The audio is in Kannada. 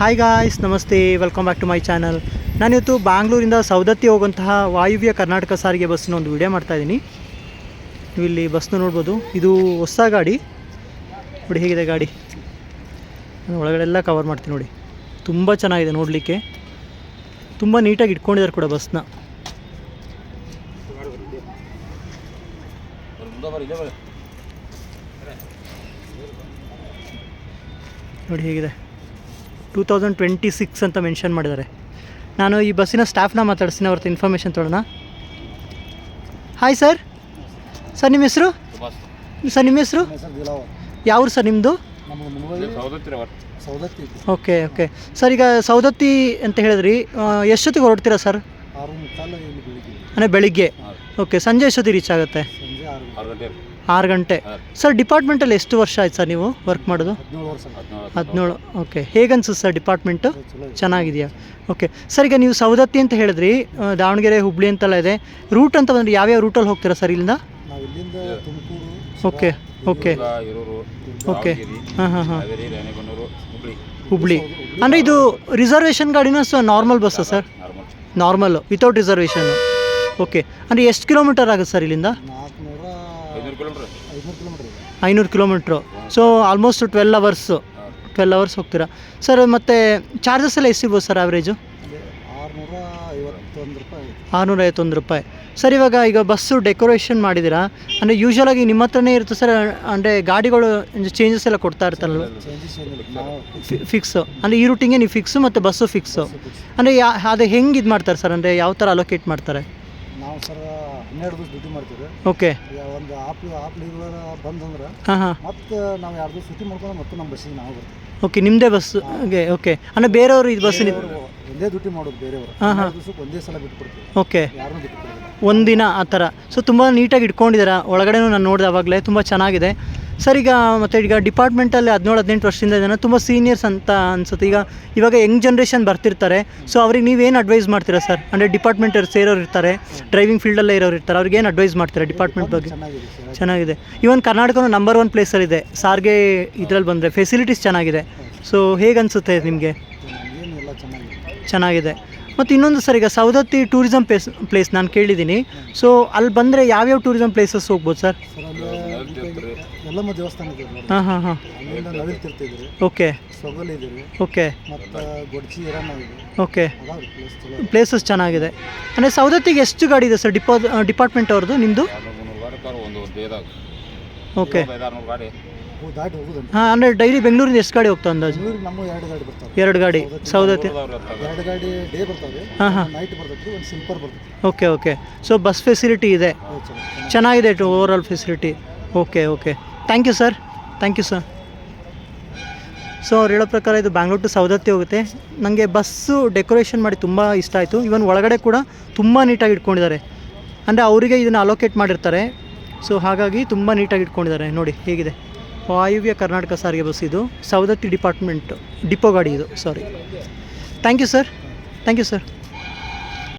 ಹಾಯ್ ಗಾಯ್ಸ್, ನಮಸ್ತೆ, welcome back to my channel. ನಾನಿವತ್ತು ಬ್ಯಾಂಗ್ಳೂರಿಂದ ಸೌದತ್ತಿ ಹೋಗುವಂತಹ ವಾಯುವ್ಯ ಕರ್ನಾಟಕ ಸಾರಿಗೆ ಬಸ್ಸಿನ ಒಂದು ವಿಡಿಯೋ ಮಾಡ್ತಾಯಿದ್ದೀನಿ. ನೀವು ಇಲ್ಲಿ ಬಸ್ನ ನೋಡ್ಬೋದು. ಇದು ಹೊಸ ಗಾಡಿ ನೋಡಿ, ಹೇಗಿದೆ ಗಾಡಿ. ಒಳಗಡೆ ಎಲ್ಲ ಕವರ್ ಮಾಡ್ತೀನಿ ನೋಡಿ. ತುಂಬ ಚೆನ್ನಾಗಿದೆ ನೋಡಲಿಕ್ಕೆ, ತುಂಬ ನೀಟಾಗಿ ಇಟ್ಕೊಂಡಿದ್ದಾರೆ ಕೂಡ ಬಸ್ನ. ನೋಡಿ ಹೇಗಿದೆ. 2026 ಅಂತ ಮೆನ್ಷನ್ ಮಾಡಿದ್ದಾರೆ. ನಾನು ಈ ಬಸ್ಸಿನ ಸ್ಟಾಫ್ನ ಮಾತಾಡ್ತೀನಿ, ಅವ್ರದ್ದು ಇನ್ಫಾರ್ಮೇಷನ್ ತೊಗೊಳ್ಳೋಣ. Hi sir. ನಿಮ್ಮ ಹೆಸರು? ಸರ್ ನಿಮ್ಮ ಹೆಸರು ಯಾವ್ರು ಸರ್ ನಿಮ್ಮದು? ಓಕೆ ಓಕೆ ಸರ್, ಈಗ ಸೌದತ್ತಿ ಅಂತ ಹೇಳಿದ್ರಿ, ಎಷ್ಟೊತ್ತಿಗೆ ಹೊರಡ್ತೀರಾ ಸರ್? ಅಂದರೆ ಬೆಳಿಗ್ಗೆ. ಓಕೆ, ಸಂಜೆ ಎಷ್ಟೊತ್ತಿಗೆ ರೀಚ್ ಆಗುತ್ತೆ? 6 ಗಂಟೆ. ಸರ್, ಡಿಪಾರ್ಟ್ಮೆಂಟಲ್ಲಿ ಎಷ್ಟು ವರ್ಷ ಆಯ್ತು ಸರ್ ನೀವು ವರ್ಕ್ ಮಾಡೋದು? 17. ಓಕೆ, ಹೇಗನ್ಸುತ್ತೆ ಸರ್ ಡಿಪಾರ್ಟ್ಮೆಂಟು? ಚೆನ್ನಾಗಿದೆಯಾ? ಓಕೆ ಸರ್, ಈಗ ನೀವು ಸೌದತ್ತಿ ಅಂತ ಹೇಳಿದ್ರಿ, ದಾವಣಗೆರೆ ಹುಬ್ಳಿ ಅಂತೆಲ್ಲ ಇದೆ. ರೂಟ್ ಅಂತ ಬಂದರೆ ಯಾವ್ಯಾವ ರೂಟಲ್ಲಿ ಹೋಗ್ತೀರಾ ಸರ್ ಇಲ್ಲಿಂದ? ಓಕೆ ಓಕೆ ಓಕೆ ಹಾಂ ಹುಬ್ಳಿ. ಅಂದರೆ ಇದು ರಿಸರ್ವೇಷನ್ ಗಾಡಿನ ನಾರ್ಮಲ್ ಬಸ್ಸಾ sir? Normal without reservation. Okay, ಅಂದರೆ ಎಷ್ಟು ಕಿಲೋಮೀಟರ್ ಆಗುತ್ತೆ ಸರ್ ಇಲ್ಲಿಂದ? 500 ಕಿಲೋಮೀಟ್ರು. ಸೊ ಆಲ್ಮೋಸ್ಟ್ 12 ಅವರ್ಸ್ ಹೋಗ್ತೀರಾ ಸರ್. ಮತ್ತು ಚಾರ್ಜಸ್ ಎಲ್ಲ ಎಷ್ಟಿರ್ಬೋದು ಸರ್ ಆ್ಯಾವ್ರೇಜು? 651 ರೂಪಾಯಿ. ಸರ್, ಈಗ ಬಸ್ಸು ಡೆಕೋರೇಷನ್ ಮಾಡಿದ್ದೀರಾ, ಅಂದರೆ ಯೂಶ್ವಲಾಗಿ ನಿಮ್ಮ ಹತ್ರನೇ ಇರುತ್ತೆ ಸರ್? ಅಂದರೆ ಗಾಡಿಗಳು ಚೇಂಜಸ್ ಎಲ್ಲ ಕೊಡ್ತಾ ಇರ್ತಾರಲ್ವ? ಫಿಕ್ಸು ಅಂದರೆ ಈ ರೂಟಿಂಗೆ ನೀವು ಫಿಕ್ಸು ಮತ್ತು ಬಸ್ಸು ಫಿಕ್ಸು. ಅಂದರೆ ಅದು ಹೆಂಗೆ ಇದು ಮಾಡ್ತಾರೆ ಸರ್? ಅಂದರೆ ಯಾವ ಥರ ಅಲೋಕೇಟ್ ಮಾಡ್ತಾರೆ? ನಾವು ಸರ್ 12 ದಿವಸ ಡ್ಯೂಟಿ ಮಾಡ್ತೀವಿ. ಓಕೆ, ಒಂದು ಆಪ್ ಬಂದಂದ್ರೆ ಮತ್ತೆ ನಾವು 2 ದಿವಸ ಡ್ಯೂಟಿ ಮಾಡ್ಕೊಂಡು ಮತ್ತೆ ನಮ್ಮ ಬಸ್ಸಿಗೆ ನಾವು ಬರ್ತೀವಿ. ಓಕೆ, ನಿಮ್ಮದೇ ಬಸ್ಗೆ. ಓಕೆ, ಅಂದರೆ ಬೇರೆಯವರು ಇದು ಬಸ್ಸಿನ ಒಂದೇ ಡ್ಯೂಟಿ ಮಾಡೋದು ಬೇರೆಯವರು. ದಿವಸಕ್ಕೆ ಒಂದೇ ಸಲ ಬಿಟ್ಟು ಕೊಡ್ತೀವಿ. ಓಕೆ, ಯಾರನ್ನೂ ಬಿಟ್ಟು ಕೊಡೋದಿಲ್ಲ, ಒಂದಿನ ಆ ಥರ. ಸೊ ತುಂಬ ನೀಟಾಗಿ ಇಟ್ಕೊಂಡಿದ್ದೀರಾ. ಒಳಗಡೆನೂ ನಾನು ನೋಡಿದೆ ಆವಾಗಲೇ, ತುಂಬ ಚೆನ್ನಾಗಿದೆ ಸರ್. ಈಗ ಡಿಪಾರ್ಟ್ಮೆಂಟಲ್ಲಿ 17-18 ವರ್ಷದಿಂದ ಇದನ್ನು ತುಂಬ ಸೀನಿಯರ್ಸ್ ಅಂತ ಅನಿಸುತ್ತೆ. ಇವಾಗ ಯಂಗ್ ಜನ್ರೇಷನ್ ಬರ್ತಿರ್ತಾರೆ. ಸೊ ಅವ್ರಿಗೆ ನೀವೇನು ಅಡ್ವೈಸ್ ಮಾಡ್ತೀರಾ ಸರ್? ಅಂದರೆ ಡಿಪಾರ್ಟ್ಮೆಂಟ್ ಸೇರೋರು ಇರ್ತಾರೆ, ಡ್ರೈವಿಂಗ್ ಫೀಲ್ಡಲ್ಲೇ ಇರೋರು ಇರ್ತಾರೆ, ಅವ್ರಿಗೆ ಏನು ಅಡ್ವೈಸ್ ಮಾಡ್ತೀರಾ ಡಿಪಾರ್ಟ್ಮೆಂಟ್ ಬಗ್ಗೆ? ಚೆನ್ನಾಗಿದೆ. ಈವನ್ ಕರ್ನಾಟಕನೂ ನಂಬರ್ 1 ಪ್ಲೇಸಲ್ಲಿದೆ ಸಾರಿಗೆ ಇದರಲ್ಲಿ ಬಂದರೆ. ಫೆಸಿಲಿಟೀಸ್ ಚೆನ್ನಾಗಿದೆ. ಸೊ ಹೇಗೆ ಅನಿಸುತ್ತೆ ನಿಮಗೆ? ಚೆನ್ನಾಗಿದೆ. ಮತ್ತು ಇನ್ನೊಂದು ಸರ್, ಈಗ ಸೌದತ್ತಿ ಟೂರಿಸಮ್ ಪ್ಲೇಸ್ ನಾನು ಕೇಳಿದ್ದೀನಿ. ಸೊ ಅಲ್ಲಿ ಬಂದರೆ ಯಾವ್ಯಾವ ಟೂರಿಸಮ್ ಪ್ಲೇಸಸ್ ಹೋಗ್ಬೋದು ಸರ್? ಎಲ್ಲಮ್ಮ ದೇವಸ್ಥಾನ ಇದೆ. ಹಾಂ. ನವಿಲ್ ತೀರ್ಥ ಇದೆ. ಓಕೆ. ಸೊಗಲ್ ಇದೆ. ಓಕೆ. ಮತ್ತು ಗೊಡ್ಚಿ ಇರಾಮ ಇದೆ. ಓಕೆ, ಪ್ಲೇಸಸ್ ಚೆನ್ನಾಗಿದೆ. ಅಂದರೆ ಸೌದತ್ತಿಗೆ ಎಷ್ಟು ಗಾಡಿ ಇದೆ ಸರ್ ಡಿಪಾರ್ಟ್ಮೆಂಟ್ ಅವ್ರದ್ದು ನಿಮ್ಮದು? ಓಕೆ ಹಾಂ. ಅಂದರೆ ಡೈಲಿ ಬೆಂಗಳೂರಿಂದ ಎಷ್ಟು ಗಾಡಿ ಹೋಗ್ತಾ ಅಂದಾಜು? ನಮ್ಮ 2 ಗಾಡಿ ಬರ್ತಾವೆ. 2 ಗಾಡಿ ಸೌದತ್ತಿ? 2 ಗಾಡಿ ಡೇ ಬರ್ತಾವೆ. ನೈಟ್ ಬರ್ತೈತಿ, ಒಂದು ಸ್ಲೀಪರ್ ಬರ್ತೈತಿ. Okay okay. So bus facility ಇದೆ, ಚೆನ್ನಾಗಿದೆ over all facility. Okay. Thank you sir. So ಅವ್ರು ಹೇಳೋ ಪ್ರಕಾರ ಇದು ಬ್ಯಾಂಗ್ಳೂರ್ ಟು ಸೌದತ್ತಿ ಹೋಗುತ್ತೆ. ನನಗೆ ಬಸ್ಸು ಡೆಕೋರೇಷನ್ ಮಾಡಿ ತುಂಬ ಇಷ್ಟ ಆಯಿತು. ಇವನ್ ಒಳಗಡೆ ಕೂಡ ತುಂಬ ನೀಟಾಗಿ ಇಟ್ಕೊಂಡಿದ್ದಾರೆ. ಅಂದರೆ ಅವರಿಗೆ ಇದನ್ನು ಅಲೋಕೇಟ್ ಮಾಡಿರ್ತಾರೆ. ಸೊ ಹಾಗಾಗಿ ತುಂಬ ನೀಟಾಗಿ ಇಟ್ಕೊಂಡಿದ್ದಾರೆ. ನೋಡಿ ಹೇಗಿದೆ. ವಾಯುವ್ಯ ಕರ್ನಾಟಕ ಸಾರಿಗೆ ಬಸ್ ಇದು, ಸೌದತ್ತಿ ಡಿಪೋ ಗಾಡಿ ಇದು. ಸಾರಿ. Thank you sir.